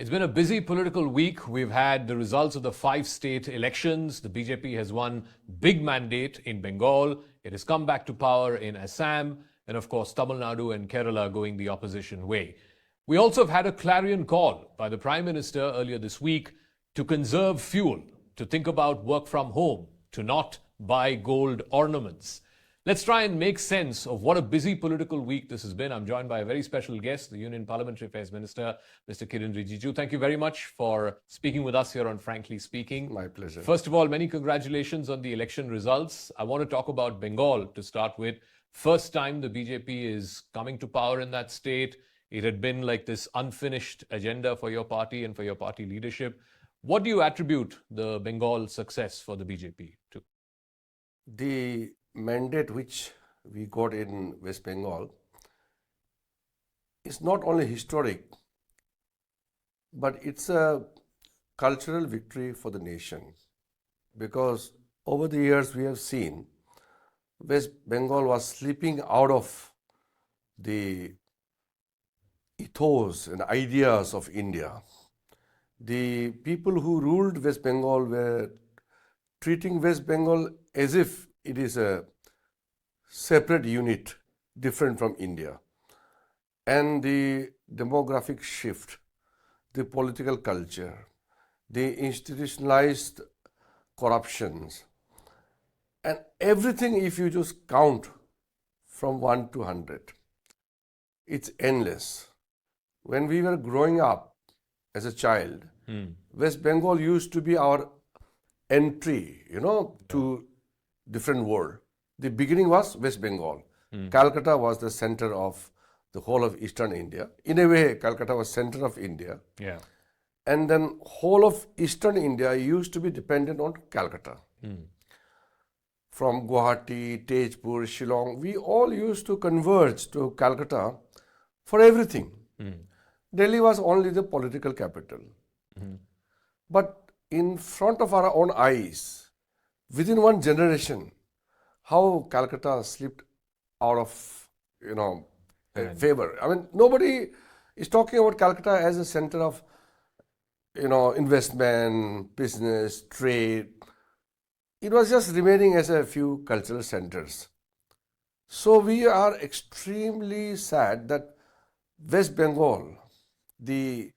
It's been a busy political week. We've had the results of the 5-state elections. The BJP has won big mandate in Bengal. It has come back to power in Assam. And of course, Tamil Nadu and Kerala going the opposition way. We also have had a clarion call by the Prime Minister earlier this week to conserve fuel, to think about work from home, to not buy gold ornaments. Let's try and make sense of what a busy political week this has been. I'm joined by a very special guest, the Union Parliamentary Affairs Minister, Mr. Kiren Rijiju. Thank you very much for speaking with us here on Frankly Speaking. My pleasure. First of all, many congratulations on the election results. I want to talk about Bengal to start with. First time the BJP is coming to power in that state. It had been like this unfinished agenda for your party and for your party leadership. What do you attribute the Bengal success for the BJP to? The mandate which we got in West Bengal is not only historic, but it's a cultural victory for the nation. Because over the years we have seen West Bengal was slipping out of the ethos and ideas of India. The people who ruled West Bengal were treating West Bengal as if it is a separate unit, different from India. And the demographic shift, the political culture, the institutionalized corruptions, and everything, if you just count from 1 to 100, it's endless. When we were growing up as a child, West Bengal used to be our entry, to different world. The beginning was West Bengal. Calcutta was the center of the whole of Eastern India. In a way, Calcutta was center of India. Yeah. And then whole of Eastern India used to be dependent on Calcutta. From Guwahati, Tezpur, Shillong, we all used to converge to Calcutta for everything. Delhi was only the political capital. But in front of our own eyes, within one generation, how Calcutta slipped out of, favor. I mean, nobody is talking about Calcutta as a center of, investment, business, trade. It was just remaining as a few cultural centers. So we are extremely sad that West Bengal, the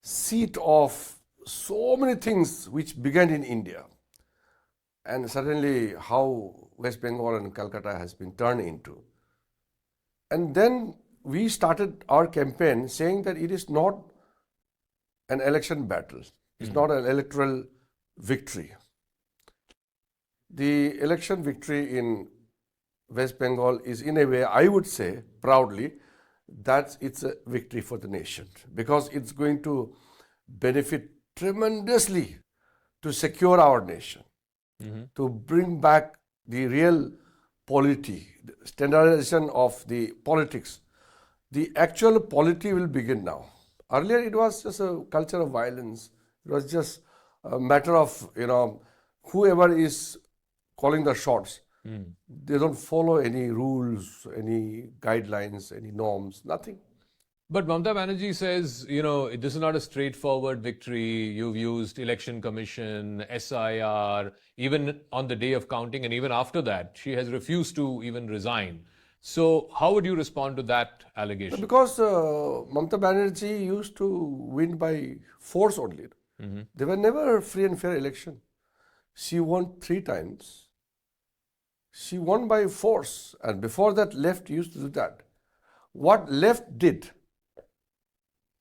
seat of so many things which began in India, and suddenly how West Bengal and Calcutta has been turned into. And then we started our campaign saying that it is not an election battle. It's not an electoral victory. The election victory in West Bengal is, in a way, I would say proudly, that it's a victory for the nation, because it's going to benefit tremendously to secure our nation, to bring back the real polity, the standardization of the politics. The actual polity will begin now. Earlier it was just a culture of violence. It was just a matter of, whoever is calling the shots. They don't follow any rules, any guidelines, any norms, nothing. But Mamata Banerjee says, this is not a straightforward victory. You've used Election Commission, SIR, even on the day of counting, and even after that, she has refused to even resign. So how would you respond to that allegation? Because Mamata Banerjee used to win by force only. There were never free and fair election. She won 3 times. She won by force, and before that, left used to do that. What left did,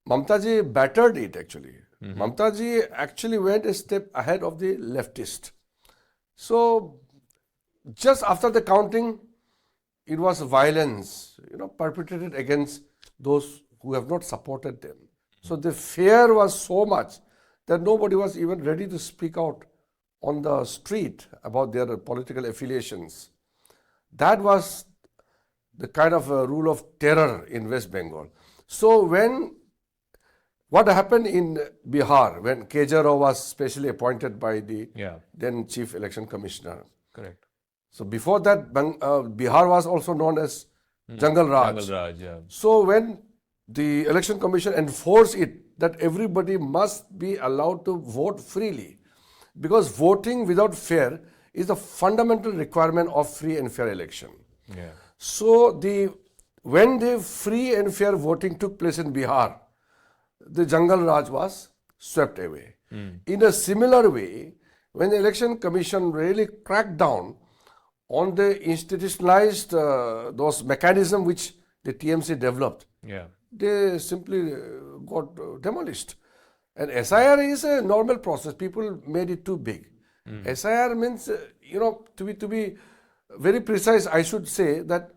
Mamataji battered it actually. Mamataji actually went a step ahead of the leftist. So, just after the counting, it was violence, perpetrated against those who have not supported them. So the fear was so much that nobody was even ready to speak out on the street about their political affiliations. That was the kind of a rule of terror in West Bengal. So what happened in Bihar when K.J. Rao was specially appointed by the then Chief Election Commissioner? Correct. So before that, Bihar was also known as Jungle Raj. Jungle Raj, yeah. So when the Election Commission enforce it that everybody must be allowed to vote freely, because voting without fear is a fundamental requirement of free and fair election. Yeah. So when the free and fair voting took place in Bihar, the Jungle Raj was swept away. In a similar way, when the Election Commission really cracked down on the institutionalized those mechanisms which the TMC developed, Yeah. they simply got demolished. And SIR is a normal process. People made it too big. SIR means, to be very precise, I should say that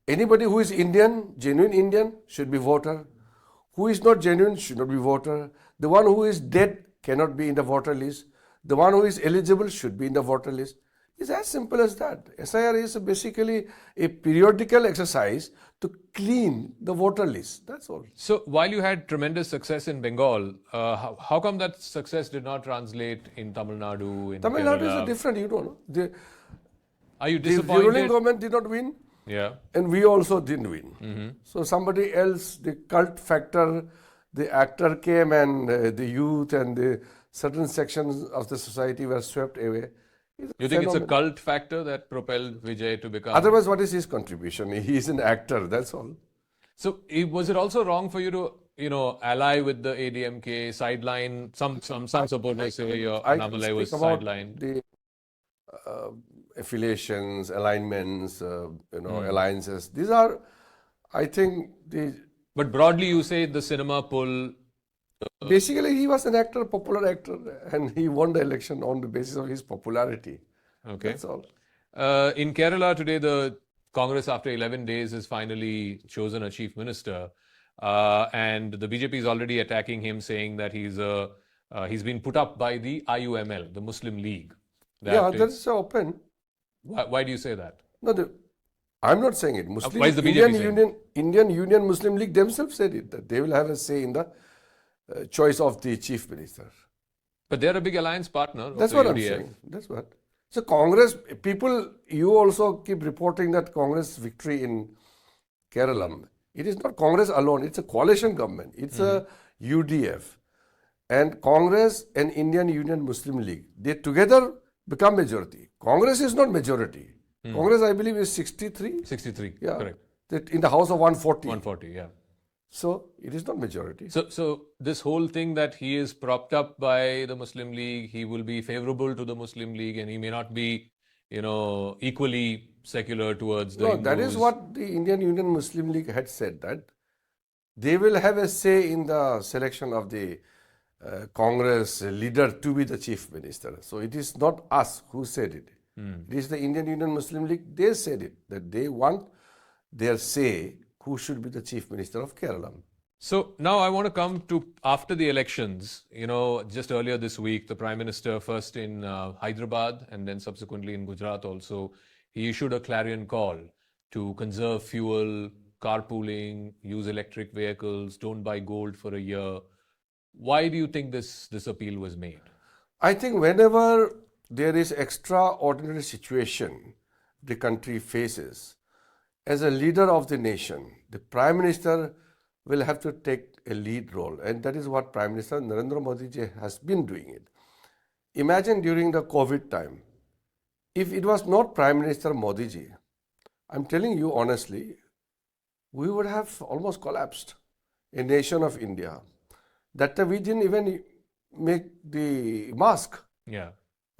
anybody who is Indian, genuine Indian, should be voter. Who is not genuine should not be voter. The one who is dead cannot be in the voter list. The one who is eligible should be in the voter list. It's as simple as that. SIR is basically a periodical exercise to clean the voter list. That's all. So while you had tremendous success in Bengal, how come that success did not translate in Tamil Nadu? In Tamil Nadu Kerala? is different, you don't know. Are you The disappointed? ruling government did not win, Yeah. and we also didn't win. So somebody else, the cult factor, the actor came, and the youth and the certain sections of the society were swept away. You think it's a cult factor that propelled Vijay to become? Otherwise, what is his contribution? He is an actor, that's all. So was it also wrong for you to, ally with the ADMK, sideline? Some supporters say your I Annamalai was speak about sidelined. the affiliations, alignments, alliances. These are, I think, But broadly, you say the cinema pull. basically he was an actor, popular actor, and he won the election on the basis of his popularity. Okay. That's all. In Kerala today, the Congress, after 11 days, has finally chosen a chief minister, and the BJP is already attacking him, saying that he's been put up by the IUML, the Muslim League. That's open. Why do you say that? No, I'm not saying it. Why is the BJP saying? Indian Union Muslim League themselves said it, that they will have a say in the choice of the chief minister. But they're a big alliance partner. That's what I'm saying. That's what. So Congress, you also keep reporting that Congress victory in Kerala. It is not Congress alone. It's a coalition government. It's a UDF. And Congress and Indian Union Muslim League, they together become majority. Congress is not majority. Congress, I believe, is 63. 63, Yeah. correct. In the House of 140. 140, yeah. So it is not majority. So this whole thing that he is propped up by the Muslim League, he will be favorable to the Muslim League, and he may not be, equally secular towards the No, that is what the Indian Union Muslim League had said, that they will have a say in the selection of the Congress leader to be the chief minister. So it is not us who said it. It is the Indian Union Muslim League. They said it, that they want their say who should be the chief minister of Kerala. So now I want to come to after the elections. Just earlier this week, the Prime Minister, first in Hyderabad and then subsequently in Gujarat also, he issued a clarion call to conserve fuel, carpooling, use electric vehicles, don't buy gold for a year. Why do you think this appeal was made? I think whenever there is extraordinary situation the country faces, as a leader of the nation, the Prime Minister will have to take a lead role, and that is what Prime Minister Narendra Modi ji has been doing it. Imagine during the COVID time, if it was not Prime Minister Modi ji, I'm telling you honestly, we would have almost collapsed, a nation of India. That time we didn't even make the mask,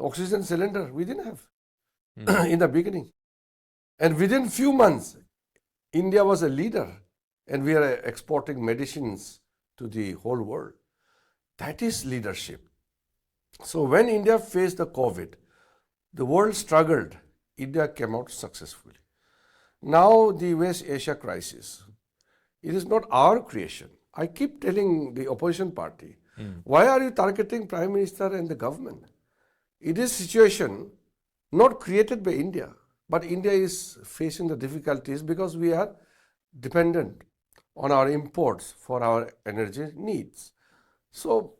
oxygen cylinder, we didn't have in the beginning. And within few months, India was a leader, and we are exporting medicines to the whole world. That is leadership. So when India faced the COVID, the world struggled. India came out successfully. Now the West Asia crisis, it is not our creation. I keep telling the opposition party, why are you targeting Prime Minister and the government? It is a situation not created by India, but India is facing the difficulties because we are dependent on our imports for our energy needs. So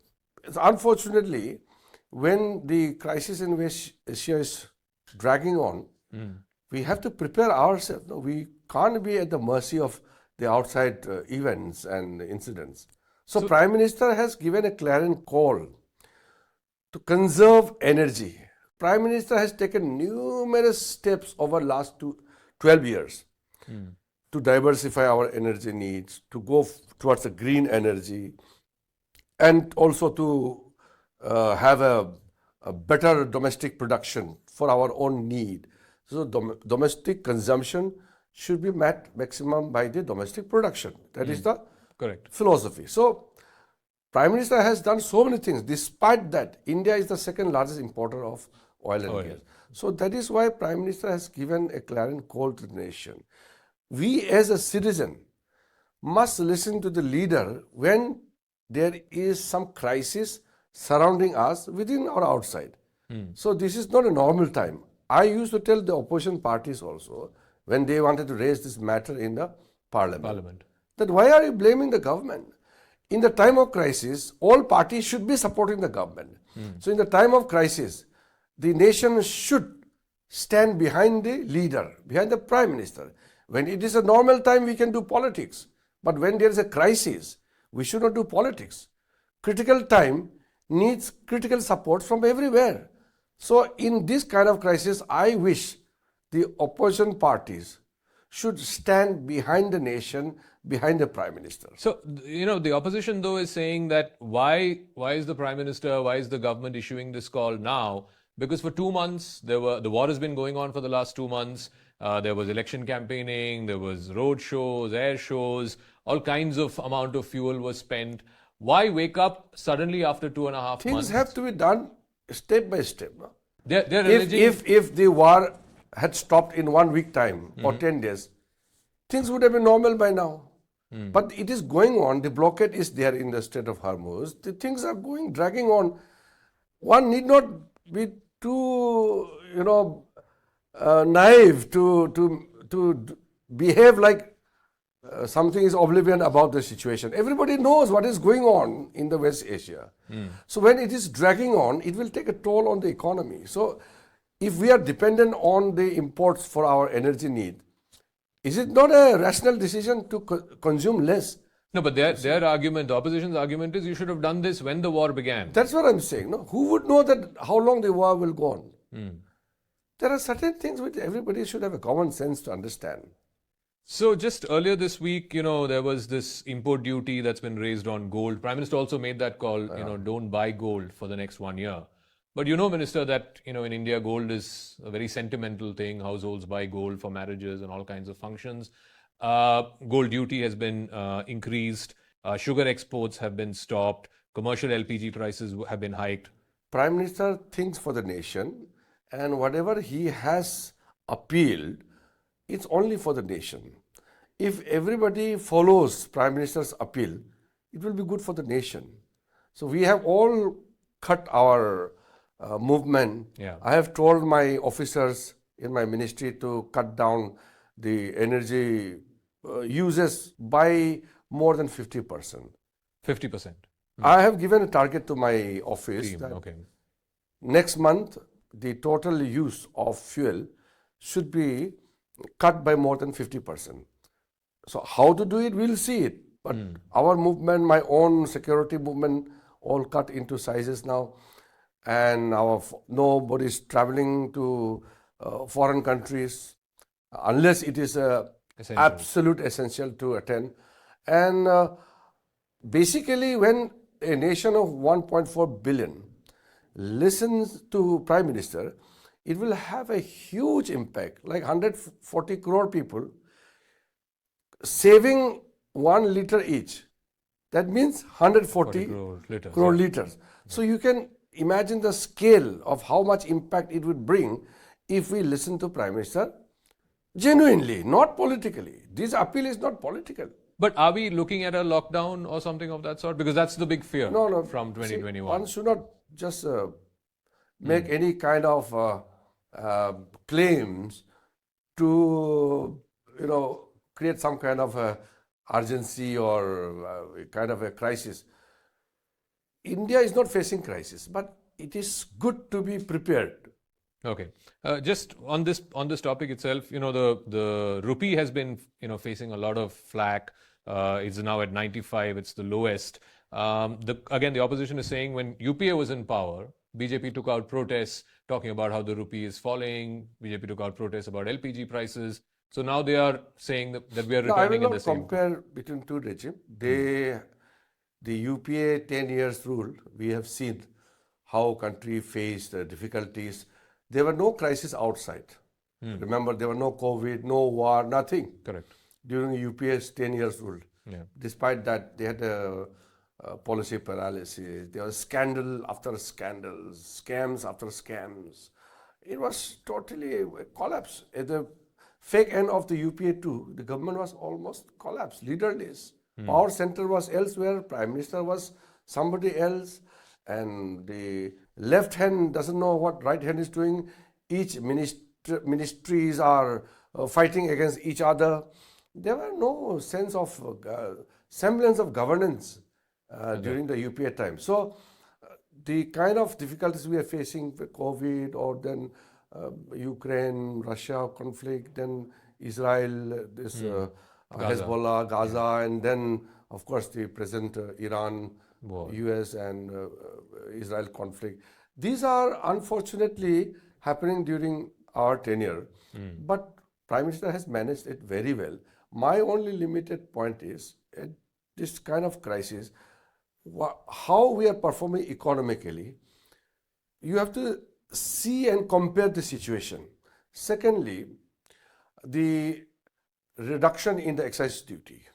unfortunately, when the crisis in West Asia is dragging on, we have to prepare ourselves. We can't be at the mercy of the outside events and incidents. So Prime Minister has given a clarion call to conserve energy. Prime Minister has taken numerous steps over last 12 years to diversify our energy needs, to go towards a green energy, and also to have a better domestic production for our own need. So domestic consumption should be met maximum by the domestic production. That is the Correct. philosophy. So Prime Minister has done so many things. Despite that, India is the second largest importer of oil and gas. So that is why Prime Minister has given a clarion call to the nation. We as a citizen must listen to the leader when there is some crisis surrounding us within or outside. So this is not a normal time. I used to tell the opposition parties also when they wanted to raise this matter in the parliament. That why are you blaming the government? In the time of crisis, all parties should be supporting the government. So in the time of crisis, the nation should stand behind the leader, behind the Prime Minister. When it is a normal time, we can do politics. But when there is a crisis, we should not do politics. Critical time needs critical support from everywhere. So in this kind of crisis, I wish the opposition parties should stand behind the nation, behind the Prime Minister. So, the opposition though is saying that why is the Prime Minister, why is the government issuing this call now? Because for 2 months, the war has been going on for the last 2 months. There was election campaigning, there was road shows, air shows, all kinds of amount of fuel was spent. Why wake up suddenly after 2.5 months? Things have to be done step by step. No? They're alleging... if the war had stopped in 1 week time or 10 days, things would have been normal by now. But it is going on. The blockade is there in the Strait of Hormuz. The things are dragging on. One need not be too, naive to behave like something is oblivion about the situation. Everybody knows what is going on in the West Asia. So when it is dragging on, it will take a toll on the economy. So if we are dependent on the imports for our energy need, is it not a rational decision to consume less? No, but their argument, the opposition's argument is you should have done this when the war began. That's what I'm saying. No? Who would know that how long the war will go on? There are certain things which everybody should have a common sense to understand. So just earlier this week, there was this import duty that's been raised on gold. Prime Minister also made that call, don't buy gold for the next 1 year. But Minister, that, in India, gold is a very sentimental thing. Households buy gold for marriages and all kinds of functions. Gold duty has been increased. Sugar exports have been stopped. Commercial LPG prices have been hiked. Prime Minister thinks for the nation, and whatever he has appealed, it's only for the nation. If everybody follows Prime Minister's appeal, it will be good for the nation. So we have all cut our movement. Yeah. I have told my officers in my ministry to cut down the energy uses by more than 50%. 50%. I have given a target to my office that next month the total use of fuel should be cut by more than 50%. So how to do it, we'll see it. But our movement, my own security movement, all cut into sizes now. And nobody is traveling to foreign countries unless it is absolute essential to attend. And basically, when a nation of 1.4 billion listens to Prime Minister, it will have a huge impact. Like 140 crore people saving 1 liter each. That means 140 crore liters. So you can imagine the scale of how much impact it would bring if we listen to Prime Minister genuinely, not politically. This appeal is not political. But are we looking at a lockdown or something of that sort? Because that's the big fear from 2021. See, one should not just make any kind of claims to, create some kind of urgency or kind of a crisis. India is not facing crisis, but it is good to be prepared Okay. Just on this topic itself, the rupee has been facing a lot of flack. It's now at 95. It's the lowest. Again, the opposition is saying when UPA was in power, BJP took out protests talking about how the rupee is falling. BJP took out protests about LPG prices. So now they are saying that we are No, I will returning in the not same. compare between two regimes. The UPA 10 years rule, we have seen how country faced difficulties. There were no crisis outside. Remember, there were no COVID, no war, nothing. Correct. During UPA's 10 years rule. Yeah. Despite that, they had a policy paralysis. There was scandal after scandals, scams after scams. It was totally a collapse. At the fake end of the UPA too, the government was almost collapsed, leaderless. Power center was elsewhere, prime minister was somebody else, and the left hand doesn't know what right hand is doing. Each ministries are fighting against each other. There were no sense of semblance of governance during the UPA time. So the kind of difficulties we are facing with COVID, or then Ukraine, Russia conflict, then Israel, this Hezbollah, Gaza, and then of course the present Iran, US and Israel conflict. These are unfortunately happening during our tenure, but Prime Minister has managed it very well. My only limited point is, at this kind of crisis, how we are performing economically, you have to see and compare the situation. Secondly, the reduction in the excise duty,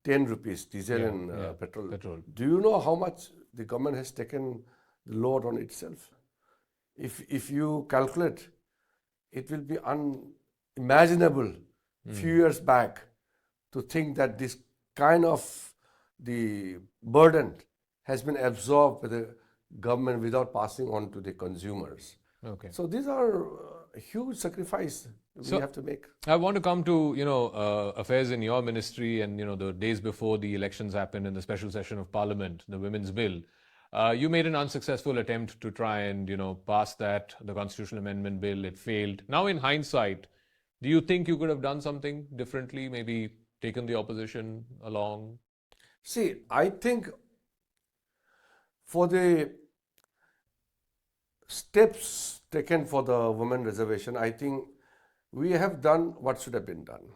10 rupees, diesel and petrol. Do you know how much the government has taken the load on itself? If you calculate, it will be unimaginable few years back to think that this kind of the burden has been absorbed by the government without passing on to the consumers. Okay. So these are a huge sacrifice we have to make. I want to come to affairs in your ministry and the days before the elections happened in the special session of Parliament, the Women's Bill. You made an unsuccessful attempt to try and pass that, the constitutional amendment bill. It failed. Now, in hindsight, do you think you could have done something differently? Maybe taken the opposition along? See, I think for the steps taken for the women reservation, I think we have done what should have been done.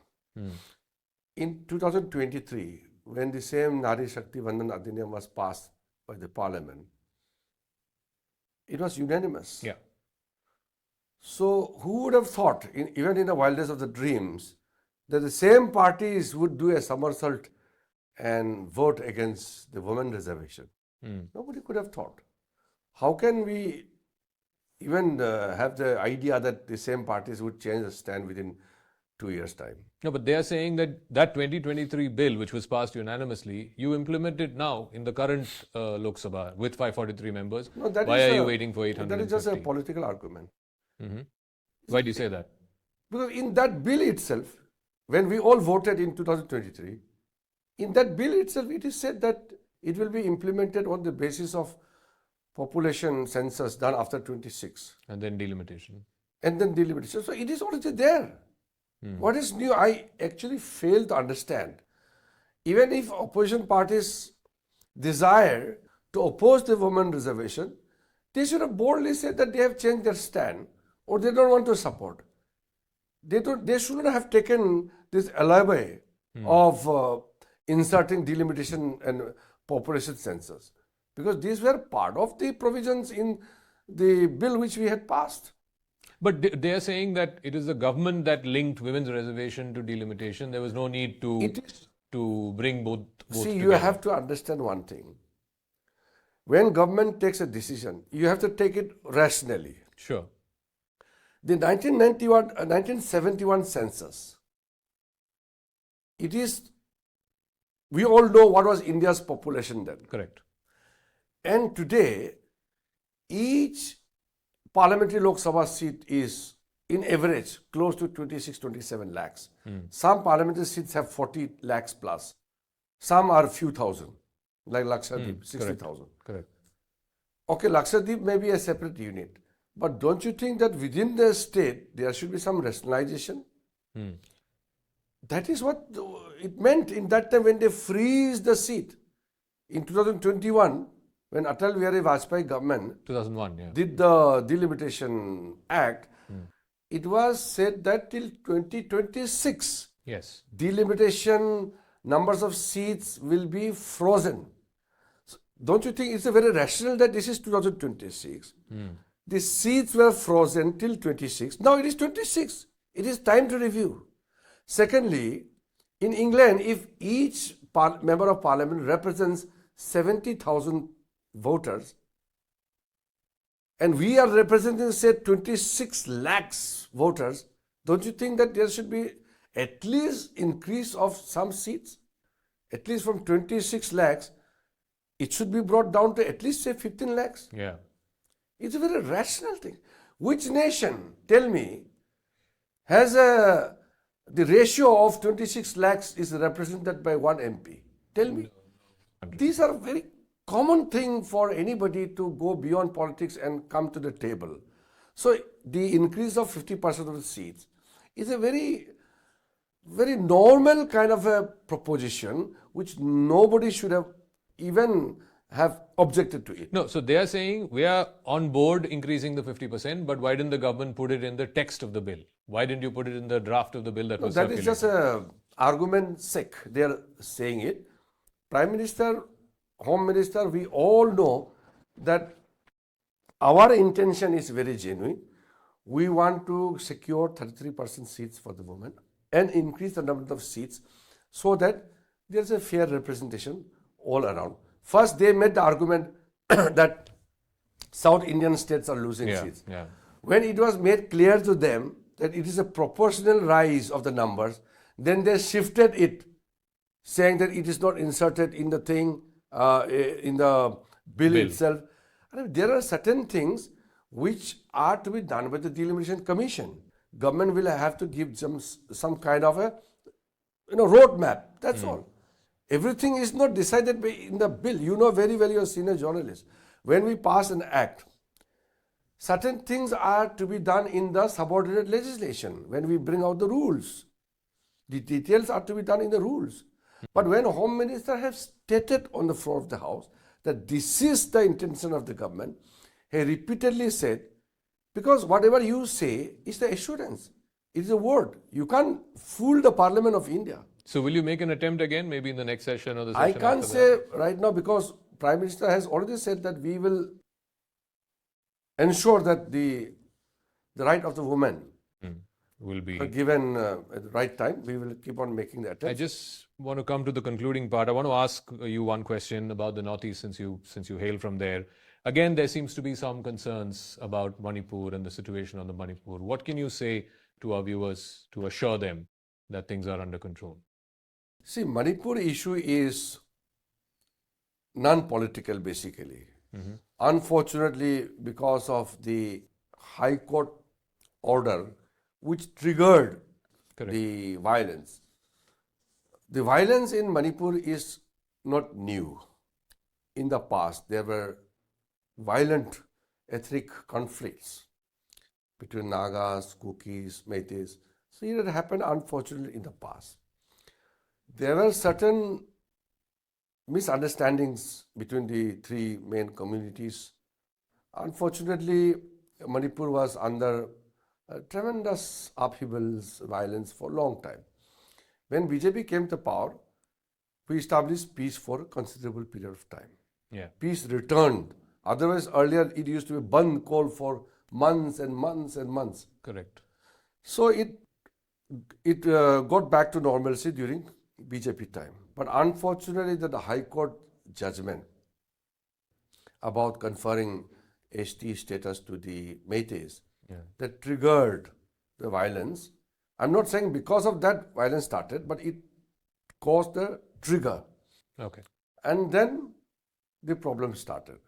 In 2023, when the same Nari Shakti Vandan Adhiniyam was passed by the parliament, it was unanimous. Yeah. So who would have thought, even in the wildest of the dreams, that the same parties would do a somersault and vote against the women reservation? Nobody could have thought. How can we even have the idea that the same parties would change the stand within 2 years' time? No, but they are saying that 2023 bill, which was passed unanimously, you implement it now in the current Lok Sabha with 543 members. No, Why are you waiting for 850? That is just a political argument. Why do you say that? Because in that bill itself, when we all voted in 2023, in that bill itself, it is said that it will be implemented on the basis of population census done after 26. And then delimitation. So it is already there. What is new? I actually fail to understand. Even if opposition parties desire to oppose the women reservation, they should have boldly said that they have changed their stand or they don't want to support. They shouldn't have taken this alibi of inserting delimitation and population census, because these were part of the provisions in the bill which we had passed. But they are saying that it is the government that linked women's reservation to delimitation. There was no need to bring both See, together. you have to understand one thing. When government takes a decision, you have to take it rationally. Sure. The 1971 census, we all know what was India's population then. Correct. And today, each parliamentary Lok Sabha seat is, in average, close to 26-27 lakhs. Some parliamentary seats have 40 lakhs plus. Some are few thousand, like Lakshadweep, 60,000. Correct. Okay, Lakshadweep may be a separate unit. But don't you think that within the state there should be some rationalization? That is what it meant in that time when they freeze the seat. In 2021, when Atal Bihari Vajpayee government 2001, yeah. did the Delimitation Act, it was said that till 2026, Yes. delimitation numbers of seats will be frozen. So don't you think it's a very rational that this is 2026? The seats were frozen till 26. Now it is 26. It is time to review. Secondly, in England, if each member of parliament represents 70,000 voters, and we are representing, say, 26 lakhs voters, don't you think that there should be at least increase of some seats? At least from 26 lakhs, it should be brought down to at least, say, 15 lakhs. Yeah. It's a very rational thing. Which nation, tell me, has the ratio of 26 lakhs is represented by one MP? Tell me. These are very common thing for anybody to go beyond politics and come to the table. So the increase of 50% of the seats is a very, very normal kind of a proposition which nobody should have even have objected to it. No, so they are saying we are on board increasing the 50%, but why didn't the government put it in the text of the bill? Why didn't you put it in the draft of the bill that was That circulated? is just a argument sake. They are saying it. Prime Minister, Home Minister, we all know that our intention is very genuine. We want to secure 33% seats for the women and increase the number of seats so that there's a fair representation all around. First, they made the argument that South Indian states are losing seats. Yeah. When it was made clear to them that it is a proportional rise of the numbers, then they shifted it, saying that it is not inserted in the thing, in the bill itself. And there are certain things which are to be done by the Delimitation Commission. Government will have to give some kind of a roadmap. That's all. Everything is not decided in the bill. You know very well, you're a senior journalist. When we pass an act, certain things are to be done in the subordinate legislation. When we bring out the rules, the details are to be done in the rules. But when Home Minister has stated on the floor of the House that this is the intention of the government, he repeatedly said, because whatever you say is the assurance. It is a word. You can't fool the Parliament of India. So will you make an attempt again, maybe in the next session or the I session can't after say that? right now because Prime Minister has already said that we will ensure that the right of the woman Will be. are given at the right time. We will keep on making the I attempt. just want to come to the concluding part. I want to ask you one question about the Northeast since you hail from there. Again, there seems to be some concerns about Manipur and the situation on the Manipur. What can you say to our viewers to assure them that things are under control? See, Manipur issue is non-political basically. Unfortunately, because of the High Court order which triggered the violence. The violence in Manipur is not new. In the past, there were violent ethnic conflicts between Nagas, Kukis, Meiteis. So it had happened unfortunately in the past. There were certain misunderstandings between the three main communities. Unfortunately, Manipur was under tremendous upheavals, violence for a long time. When BJP came to power, we established peace for a considerable period of time. Yeah. Peace returned. Otherwise, earlier it used to be band call for months and months and months. Correct. So it got back to normalcy during BJP time. But unfortunately, the High Court judgment about conferring ST status to the Meiteis that triggered the violence. I'm not saying because of that violence started, but it caused the trigger. Okay. And then the problem started.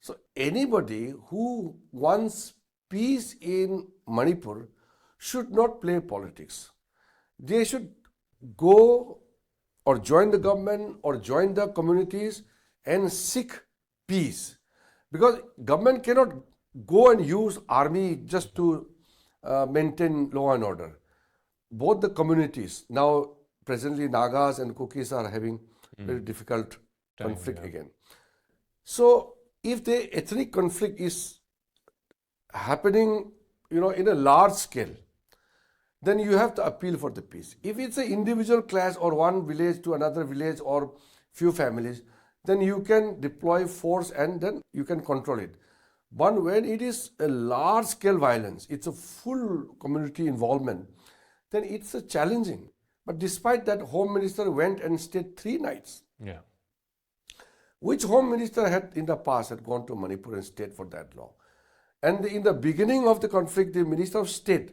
So anybody who wants peace in Manipur should not play politics. They should go or join the government or join the communities and seek peace. Because government cannot go and use army just to maintain law and order. Both the communities, now presently Nagas and Kukis are having very difficult conflict again. So if the ethnic conflict is happening, in a large scale, then you have to appeal for the peace. If it's an individual clash or one village to another village or few families, then you can deploy force and then you can control it. But when it is a large scale violence, it's a full community involvement, then it's a challenging. But despite that, Home Minister went and stayed 3 nights. Yeah. Which Home Minister had in the past had gone to Manipur and stayed for that long? And in the beginning of the conflict, the Minister of State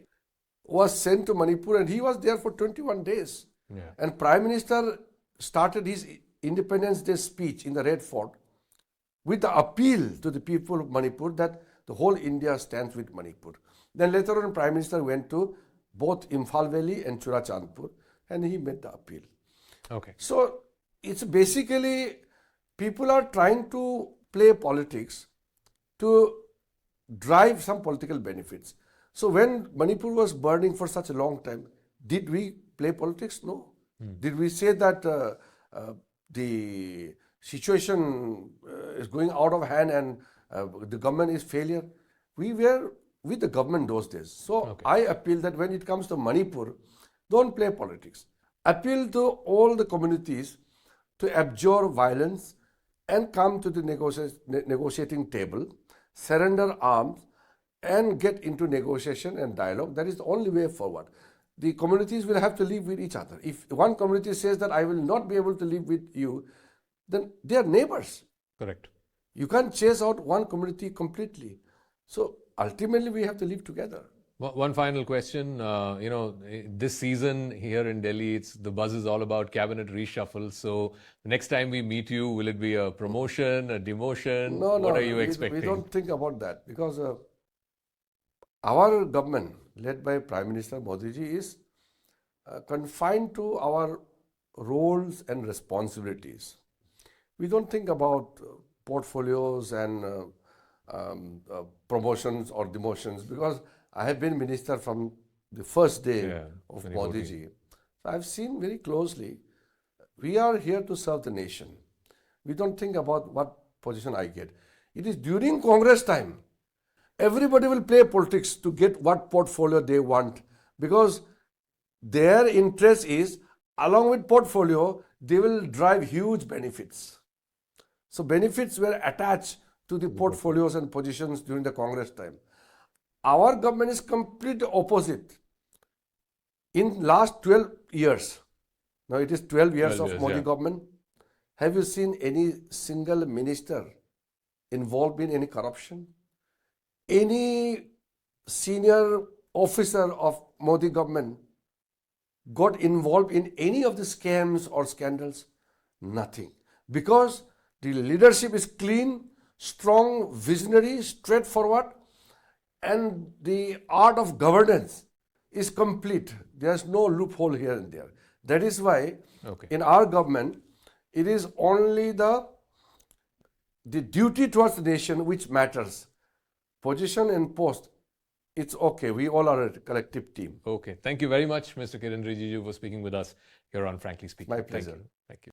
was sent to Manipur and he was there for 21 days. Yeah. And Prime Minister started his Independence Day speech in the Red Fort with the appeal to the people of Manipur that the whole India stands with Manipur. Then later on, Prime Minister went to both Imphal Valley and Churachandpur and he made the appeal. Okay. So it's basically people are trying to play politics to drive some political benefits. So when Manipur was burning for such a long time, did we play politics? No. Did we say that the situation is going out of hand and the government is failure? We were with the government those days. So I appeal that when it comes to Manipur, don't play politics. Appeal to all the communities to abjure violence and come to the negotiating table, surrender arms and get into negotiation and dialogue. That is the only way forward. The communities will have to live with each other. If one community says that I will not be able to live with you, then they are neighbors. Correct. You can't chase out one community completely. So ultimately we have to live together. One final question. This season here in Delhi, the buzz is all about cabinet reshuffle. So the next time we meet you, will it be a promotion, a demotion? No, what are you expecting? We don't think about that because our government, led by Prime Minister Modi ji, is confined to our roles and responsibilities. We don't think about portfolios and promotions or demotions because I have been minister from the first day of Modi ji. So I've seen very closely. We are here to serve the nation. We don't think about what position I get. It is during Congress time. Everybody will play politics to get what portfolio they want because their interest is, along with portfolio, they will drive huge benefits. So benefits were attached to the portfolios and positions during the Congress time. Our government is completely opposite. In last 12 years, now it is 12 years of Modi government, have you seen any single minister involved in any corruption? Any senior officer of Modi government got involved in any of the scams or scandals? Nothing. Because the leadership is clean, strong, visionary, straightforward, and the art of governance is complete. There's no loophole here and there. That is why in our government, it is only the duty towards the nation which matters. Position and post, it's okay. We all are a collective team. Okay. Thank you very much, Mr. Kiren Rijiju, for speaking with us here on Frankly Speaking. My pleasure. Thank you.